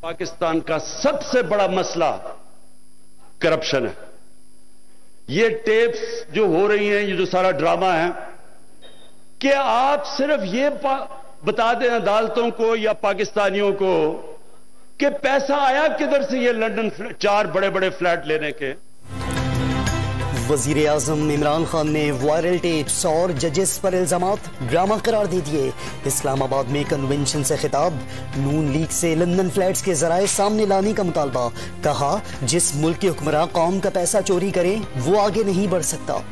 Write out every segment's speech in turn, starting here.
पाकिस्तान का सबसे बड़ा मसला करप्शन है। ये टेप्स जो हो रही हैं, ये जो सारा ड्रामा है, कि आप सिर्फ ये बता दें अदालतों को या पाकिस्तानियों को कि पैसा आया किधर से ये लंदन 4 बड़े बड़े फ्लैट लेने के। वजीर आजम इमरान खान ने वायरल टेप्स और जजेस पर इल्जामात ड्रामा करार दे दिए। इस्लामाबाद में कन्वेंशन से खिताब, नून लीग से लंदन फ्लैट्स के जराए सामने लाने का मुतालबा। कहा, जिस मुल्क के हुक्मरान कौम का पैसा चोरी करें वो आगे नहीं बढ़ सकता।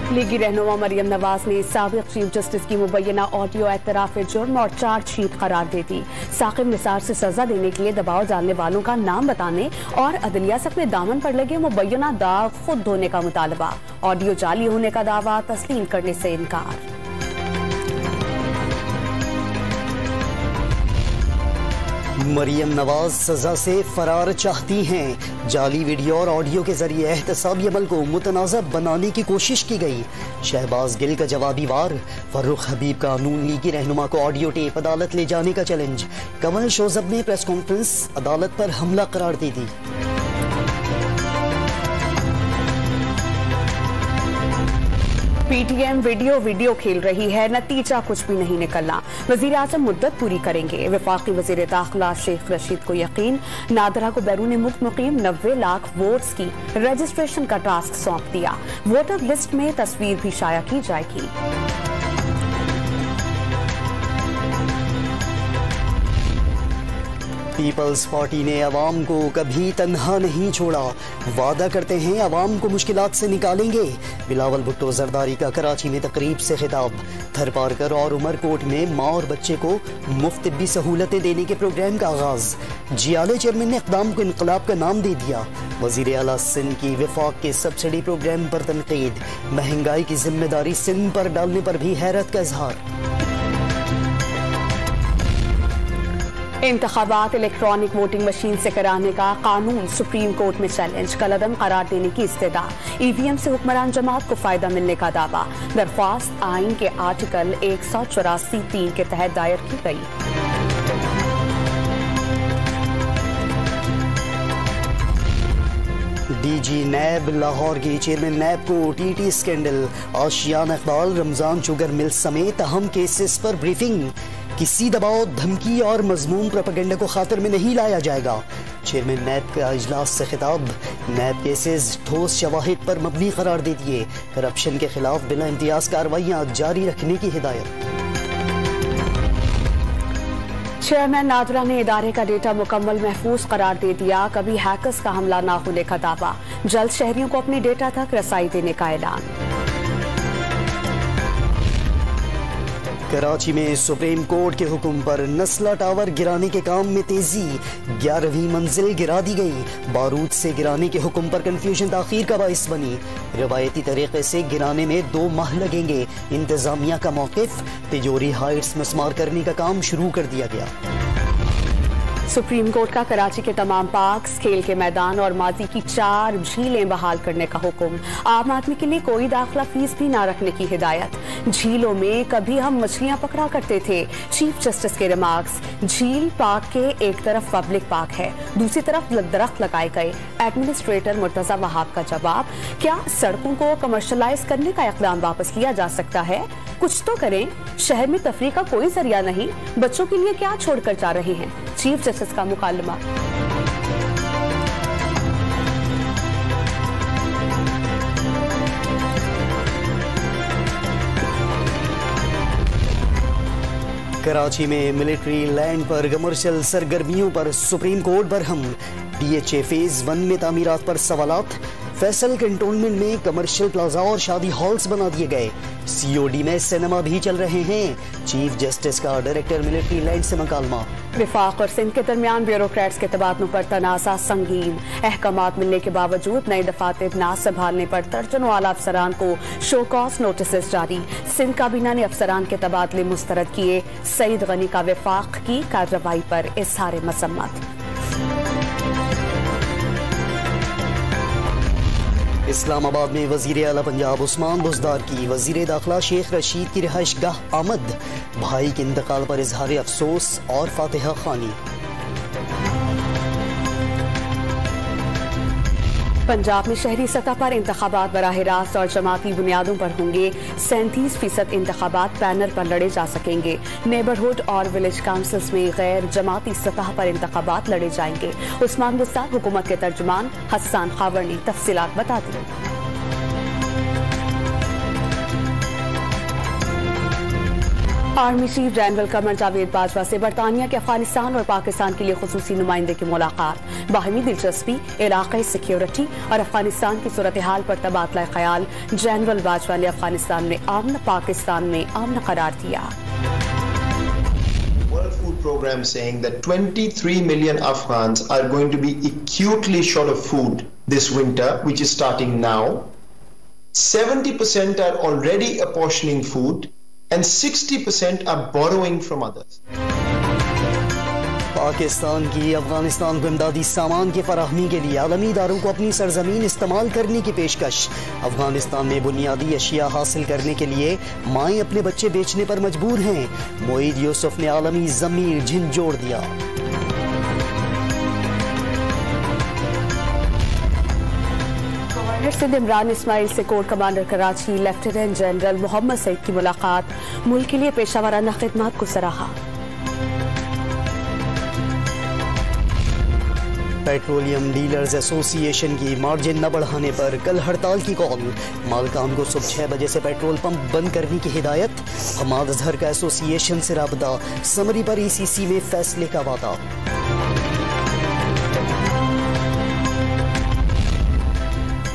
लीगी रहनुमा मरियम नवाज ने साबिक चीफ जस्टिस की मुबैना ऑडियो एतराफ जुर्म और चार्जशीट करार दे दी। साकिब निसार से सजा देने के लिए दबाव डालने वालों का नाम बताने और अदलिया से अपने दामन पर लगे मुबैना दाग खुद धोने का मुतालबा। ऑडियो जाली होने का दावा तस्लीम करने से इनकार। मरियम नवाज सजा से फरार चाहती हैं। जाली वीडियो और ऑडियो के जरिए एहतसाबी अमल को मुतनाज़ब बनाने की कोशिश की गई। शहबाज गिल का जवाबी वार, फर्रुख हबीब का नून लीगी रहनुमा को ऑडियो टेप अदालत ले जाने का चैलेंज। कमल शोजब ने प्रेस कॉन्फ्रेंस अदालत पर हमला करार दे दी। पीटीएम वीडियो खेल रही है, नतीजा कुछ भी नहीं निकलना। वजीर आजम मुद्दत पूरी करेंगे। वफाकी वजीर दाखिला शेख रशीद को यकीन। नादरा को बैरून मुल्क मुकीम 90 लाख वोट्स की रजिस्ट्रेशन का टास्क सौंप दिया। वोटर लिस्ट में तस्वीर भी शाया की जाएगी। पीपल्स पार्टी ने अवाम को कभी तन्हा नहीं छोड़ा। वादा करते हैं अवाम को मुश्किलात से निकालेंगे। बिलावल भुट्टो जरदारी का कराची में तकरीब से खिताब। थरपारकर और उमरकोट में माँ और बच्चे को मुफ्त तिब्बी सहूलतें देने के प्रोग्राम का आगाज। जियाले चेयरमैन ने इक़दाम को इनकलाब का नाम दे दिया। वजीर आला सिंध की वफाक के सब्सिडी प्रोग्राम पर तनकीद। महंगाई की जिम्मेदारी सिंध पर डालने पर भी हैरत का इजहार। इंतखाबात इलेक्ट्रॉनिक वोटिंग मशीन से कराने का कानून सुप्रीम कोर्ट में चैलेंज। कलअदम करार देने की इस्तदा। ईवीएम से हुक्मरान जमात को फायदा मिलने का दावा। दरख्वास्त आइन के आर्टिकल 184(3) के तहत दायर की गई। डीजी नैब लाहौर की चेयरमैन नैब को TT scandal. ASEAN Iqbal, Ramzan sugar mill समेत अहम केसेस पर ब्रीफिंग। किसी दबाव, धमकी और मजमून प्रोपेगेंडा को खातिर में नहीं लाया जाएगा। चेयरमैन नैब का इजलास से खिताब। नैब केसेस ठोस शवाहिद पर मबनी करार दे दिए। करप्शन के खिलाफ बिना इम्तियाज कार्रवाइयां जारी रखने की हिदायत। चेयरमैन नादरा ने इदारे का डेटा मुकम्मल महफूज करार दे दिया। कभी हैकर्स का हमला न होने का दावा। जल्द शहरियों को अपने डेटा तक रसाई देने का ऐलान। कराची में सुप्रीम कोर्ट के हुक्म पर नस्ला टावर गिराने के काम में तेजी। 11वीं मंजिल गिरा दी गई। बारूद से गिराने के हुक्म पर कंफ्यूजन ताखीर का बाइस बनी। रवायती तरीके से गिराने में 2 माह लगेंगे। इंतजामिया का मौकिफ, तिजोरी हाइट्स मस्मार करने का काम शुरू कर दिया गया। सुप्रीम कोर्ट का कराची के तमाम पार्क्स, खेल के मैदान और माजी की 4 झीलें बहाल करने का हुक्म। आम आदमी के लिए कोई दाखिला फीस भी ना रखने की हिदायत। झीलों में कभी हम मछलियां पकड़ा करते थे। चीफ जस्टिस के रिमार्क्स। झील पार्क के एक तरफ पब्लिक पार्क है, दूसरी तरफ दरख्त लगाए गए। एडमिनिस्ट्रेटर मुर्तजा वहाब का जवाब, क्या सड़कों को कमर्शलाइज करने का इक़दाम वापस लिया जा सकता है? कुछ तो करें। शहर में तफरीह का कोई जरिया नहीं। बच्चों के लिए क्या छोड़कर जा रहे हैं? चीफ जस्टिस का मुकालमा। कराची में मिलिट्री लैंड पर कमर्शियल सरगर्मियों पर supreme court Barham. DHA phase 1 में तामीरात पर सवालात। फैसल कैंटोनमेंट में कमर्शियल प्लाजा और शादी हॉल्स बना दिए गए। COD में सिनेमा भी चल रहे हैं। चीफ जस्टिस का डायरेक्टर मिलिट्री लैंड से मुकालमा। विफाक और सिंध के दरमियान ब्यूरोक्रेट्स के तबादलों पर तनाज़ा संगीन। अहकामात मिलने के बावजूद नए दफातर ना संभालने पर दर्जनों आला अफसरान को शो कॉज नोटिस जारी। सिंध काबीना ने अफसरान के तबादले मुस्तरद किए। सईद गनी का विफाक की कार्रवाई पर इज़हार मसम्मत। इस्लामाबाद में वजीर आला पंजाब उस्मान बुज़दार की वजीर दाखिला शेख रशीद की रिहाइश गाह आमद। भाई के इंतकाल पर इजहार अफसोस और फातिहा खानी। पंजाब में शहरी सतह पर इंतखाबात बराह रास्त और जमाती बुनियादों पर होंगे। 37% इंतखाबात पैनल पर लड़े जा सकेंगे। नेबरहुड और विलेज काउंसिल्स में गैर जमाती सतह पर इंतखाबात लड़े जाएंगे। उस्मान बुज़दार हुकूमत के तर्जुमान हसन खावर ने तफसीलात बता दी। Army chief general Qamar Javed Bajwa से बरतानिया के अफगानिस्तान और पाकिस्तान के लिए खुसूसी नुमाइंदे की मुलाकात। बाहमी दिलचस्पी, इलाकाई सिक्योरिटी और अफगानिस्तान की सूरत हाल पर तबादला ख्याल। जनरल बाजवा ने अफगानिस्तान में अमन, पाकिस्तान में अमन करार दिया। World Food Program saying that 23 million Afghans are going to be acutely short of food this winter, which is starting now. 70% are already apportioning food and 60% are borrowing from others. Pakistan की अफगानिस्तान को इमदादी सामान की फराहमी के लिए आलमी इदारों को अपनी सरजमीन इस्तेमाल करने की पेशकश। अफगानिस्तान में बुनियादी अशिया हासिल करने के लिए माएँ अपने बच्चे बेचने पर मजबूर हैं। मोईद यूसुफ ने आलमी ज़मीर झिंझोड़ दिया। सिंध इमरान इस्माइल से core commander Karachi lieutenant general Mohammad Saeed की मुलाकात। मुल्क के लिए पेशावराना खिदमत को सराहा। पेट्रोलियम डीलर्स एसोसिएशन की मार्जिन न बढ़ाने पर कल हड़ताल की कॉल। मालकान को सुबह 6 बजे से पेट्रोल पंप बंद करने की हिदायत। हमाद अजहर का एसोसिएशन से राबता। समरी पर ईसीसी में फैसले का वादा।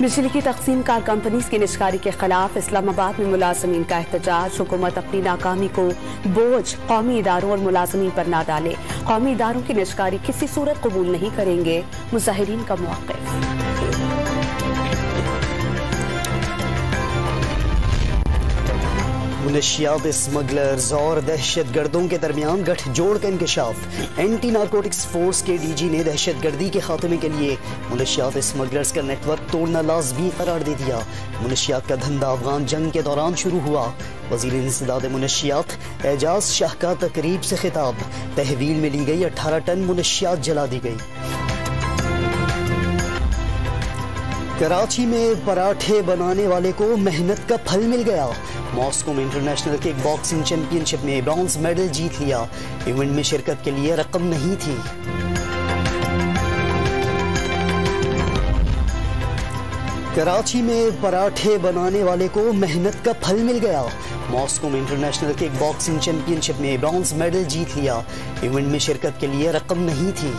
बिजली की तकसीम कार कंपनीज की निजकारी के खिलाफ इस्लामाबाद में मुलाजमीन का एहतजाज। हुकूमत अपनी नाकामी को बोझ कौमी इदारों और मुलाजमीन पर ना डाले। कौमी इदारों की निजकारी किसी सूरत कबूल नहीं करेंगे, मुजाहिरीन का मौक़िफ़। मुनशियात स्मगलर्स और दहशतगर्दों के दरमियान गठजोड़ का इंकशाफ। एंटी नारकोटिक्स फोर्स के डीजी ने दहशतगर्दी के खात्मे के लिए मुनशियात स्मगलर्स का नेटवर्क तोड़ना लाजमी करार दे दिया। मुनशियात का धंधा अफगान जंग के दौरान शुरू हुआ। वज़ीर इंसदाद मुनशियात एजाज शाह का तकरीब से खिताब। तहवील में ली गई 18 टन मुनशियात जला दी गई। कराची में पराठे बनाने वाले को मेहनत का फल मिल गया। मॉस्को में इंटरनेशनल किक बॉक्सिंग चैंपियनशिप में ब्रॉन्ज मेडल जीत लिया। इवेंट में शिरकत के लिए रकम नहीं थी। कराची में पराठे बनाने वाले को मेहनत का फल मिल गया। मॉस्को में इंटरनेशनल किक बॉक्सिंग चैंपियनशिप में ब्रॉन्ज मेडल जीत लिया। इवेंट में शिरकत के लिए रकम नहीं थी।